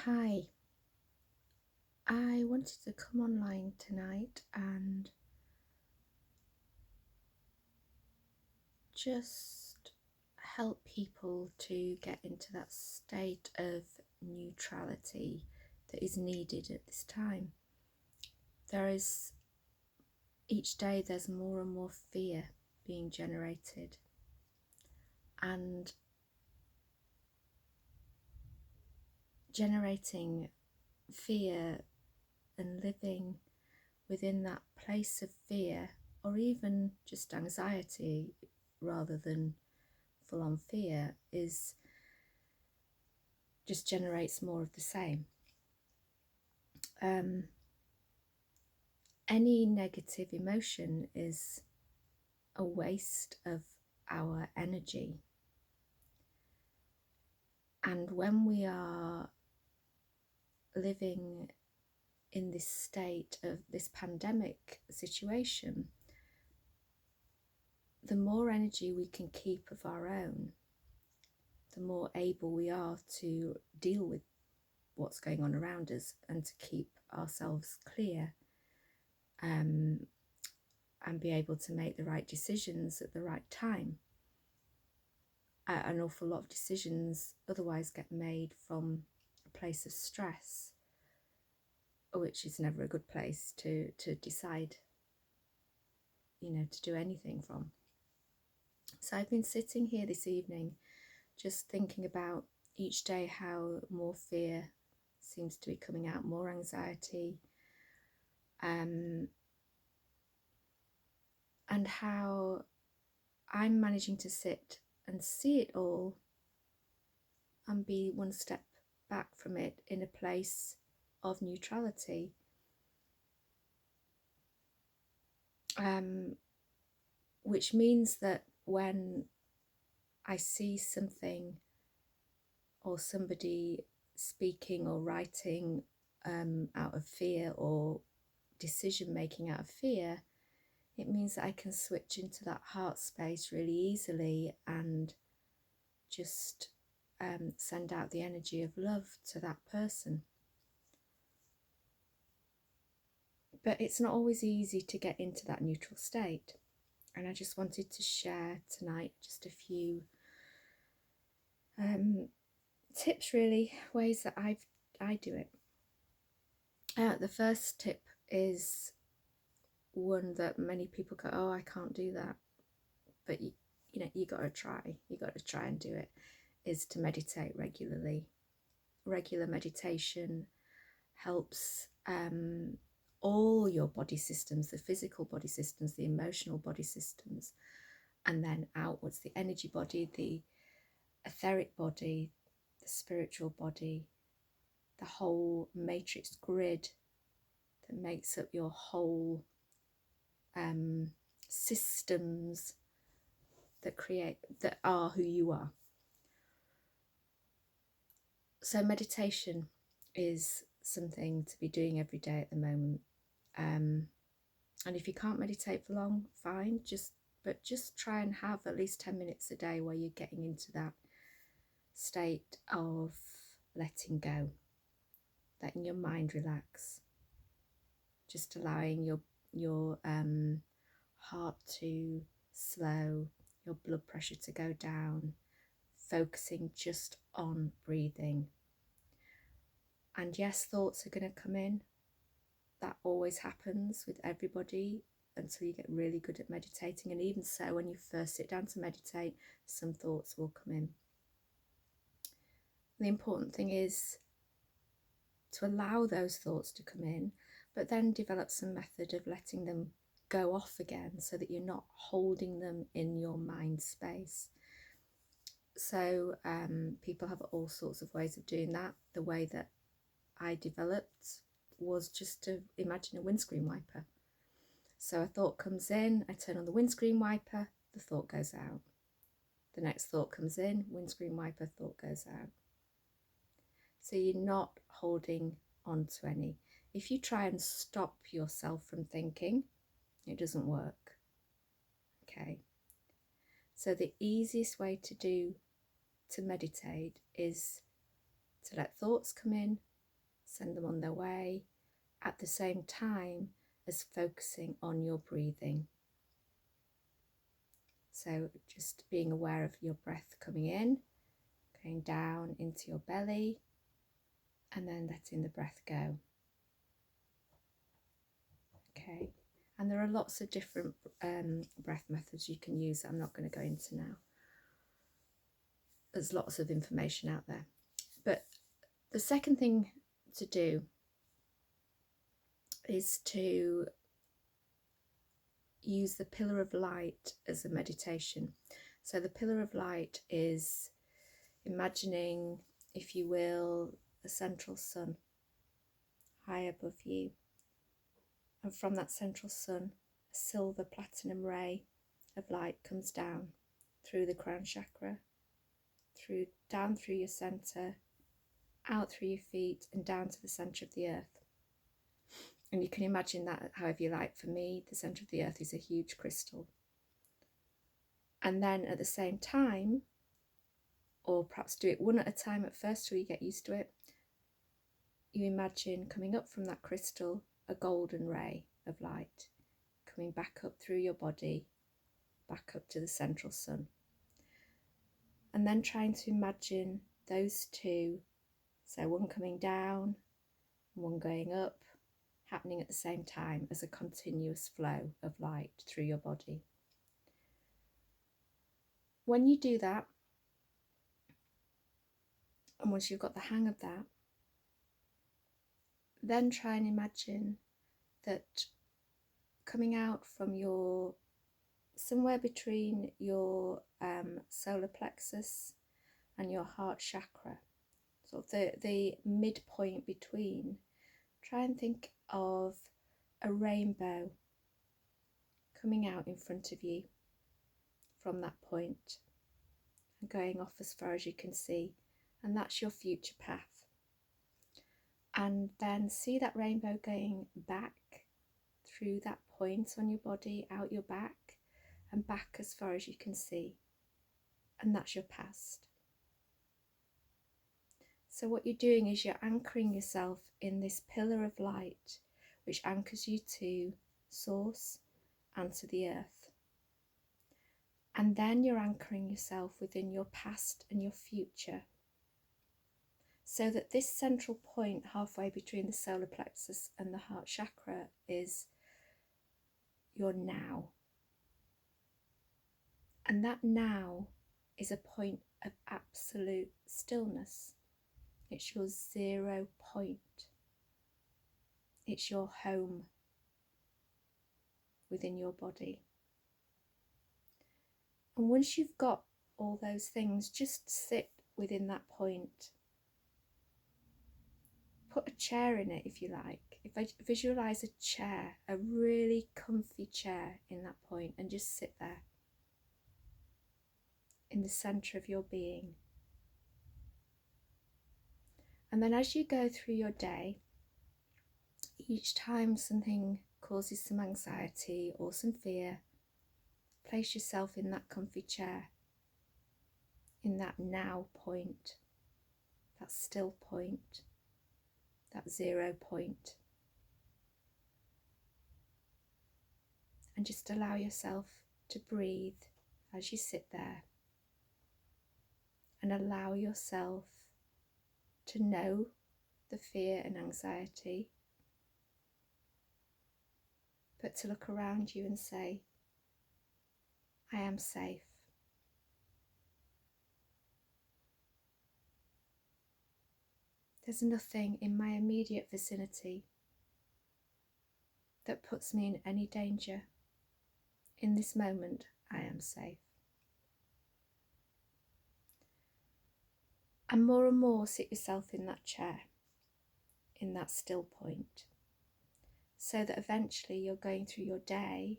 Hi, I wanted to come online tonight and just help people to get into that state of neutrality that is needed at this time. Each day there's more and more fear being generated, and generating fear and living within that place of fear, or even just anxiety rather than full-on fear, just generates more of the same. Any negative emotion is a waste of our energy, and when we are living in this state of this pandemic situation, the more energy we can keep of our own, the more able we are to deal with what's going on around us and to keep ourselves clear, and be able to make the right decisions at the right time. An awful lot of decisions otherwise get made from a place of stress, which is never a good place to decide, to do anything from. So I've been sitting here this evening just thinking about each day how more fear seems to be coming out, more anxiety, and how I'm managing to sit and see it all and be one step back from it in a place of neutrality, which means that when I see something or somebody speaking or writing out of fear, or decision making out of fear, it means that I can switch into that heart space really easily and just send out the energy of love to that person. But it's not always easy to get into that neutral state, and I just wanted to share tonight just a few tips, really, ways that I do it. The first tip is one that many people go, oh, I can't do that, but you got to try and do it, is to meditate regularly. Regular meditation helps all your body systems, the physical body systems, the emotional body systems, and then outwards, the energy body, the etheric body, the spiritual body, the whole matrix grid that makes up your whole systems that are who you are. So meditation is something to be doing every day at the moment, and if you can't meditate for long, fine, but just try and have at least 10 minutes a day where you're getting into that state of letting go, letting your mind relax, just allowing your heart to slow, your blood pressure to go down, focusing just on breathing. And yes, thoughts are going to come in. That always happens with everybody until you get really good at meditating. And even so, when you first sit down to meditate, some thoughts will come in. The important thing is to allow those thoughts to come in, but then develop some method of letting them go off again so that you're not holding them in your mind space. So people have all sorts of ways of doing that. The way that I developed was just to imagine a windscreen wiper. So a thought comes in, I turn on the windscreen wiper, the thought goes out. The next thought comes in, windscreen wiper, thought goes out. So you're not holding on to any. If you try and stop yourself from thinking, it doesn't work. Okay. So the easiest way to meditate is to let thoughts come in, send them on their way, at the same time as focusing on your breathing. So just being aware of your breath coming in, going down into your belly, and then letting the breath go. Okay, and there are lots of different breath methods you can use that I'm not going to go into now. There's lots of information out there. But the second thing to do is to use the pillar of light as a meditation. So the pillar of light is imagining, if you will, the central sun high above you. And from that central sun, a silver platinum ray of light comes down through the crown chakra, down through your centre, out through your feet and down to the centre of the earth. And you can imagine that however you like. For me, the centre of the earth is a huge crystal. And then at the same time, or perhaps do it one at a time at first till you get used to it, you imagine coming up from that crystal a golden ray of light, coming back up through your body, back up to the central sun. And then trying to imagine those two, so one coming down, one going up, happening at the same time as a continuous flow of light through your body. When you do that, and once you've got the hang of that, then try and imagine that coming out from somewhere between your solar plexus and your heart chakra, sort of the midpoint between, try and think of a rainbow coming out in front of you from that point and going off as far as you can see, and that's your future path. And then see that rainbow going back through that point on your body, out your back, and back as far as you can see, and that's your past. So what you're doing is you're anchoring yourself in this pillar of light which anchors you to source and to the earth. And then you're anchoring yourself within your past and your future, so that this central point halfway between the solar plexus and the heart chakra is your now. And that now is a point of absolute stillness. It's your 0 point. It's your home within your body. And once you've got all those things, just sit within that point. Put a chair in it if you like. If I visualise a chair, a really comfy chair in that point, and just sit there in the centre of your being. And then as you go through your day, each time something causes some anxiety or some fear, place yourself in that comfy chair, in that now point, that still point, that 0 point. And just allow yourself to breathe as you sit there, and allow yourself to know the fear and anxiety, but to look around you and say, I am safe. There's nothing in my immediate vicinity that puts me in any danger. In this moment, I am safe. And more sit yourself in that chair, in that still point, so that eventually you're going through your day,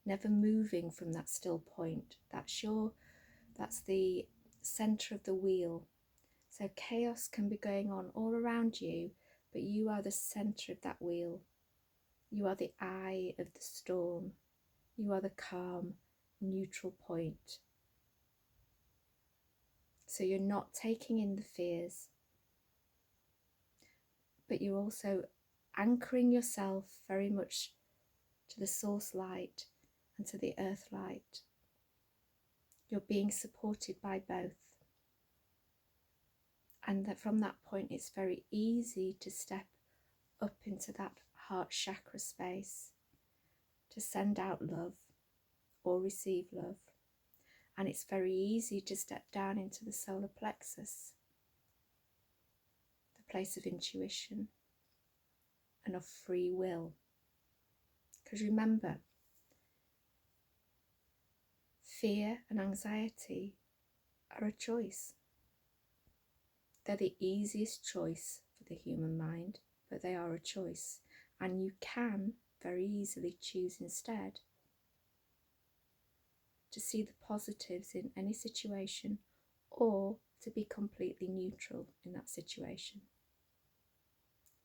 never moving from that still point. That's the centre of the wheel. So chaos can be going on all around you, but you are the centre of that wheel. You are the eye of the storm. You are the calm, neutral point. So you're not taking in the fears, but you're also anchoring yourself very much to the source light and to the earth light. You're being supported by both. And that from that point, it's very easy to step up into that heart chakra space, to send out love or receive love. And it's very easy to step down into the solar plexus, the place of intuition and of free will. Because remember, fear and anxiety are a choice. They're the easiest choice for the human mind, but they are a choice. And you can very easily choose instead to see the positives in any situation, or to be completely neutral in that situation.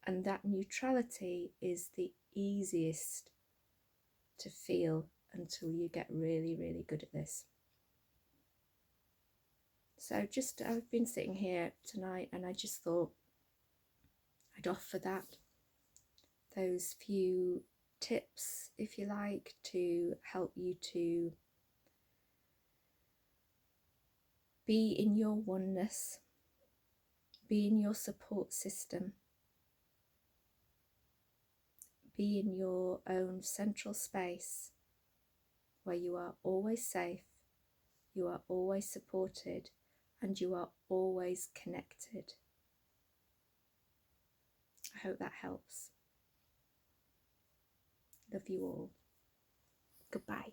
And that neutrality is the easiest to feel until you get really, really good at this. So I've been sitting here tonight and I just thought I'd offer those few tips, if you like, to help you to be in your oneness, be in your support system, be in your own central space where you are always safe, you are always supported, and you are always connected. I hope that helps. Love you all. Goodbye.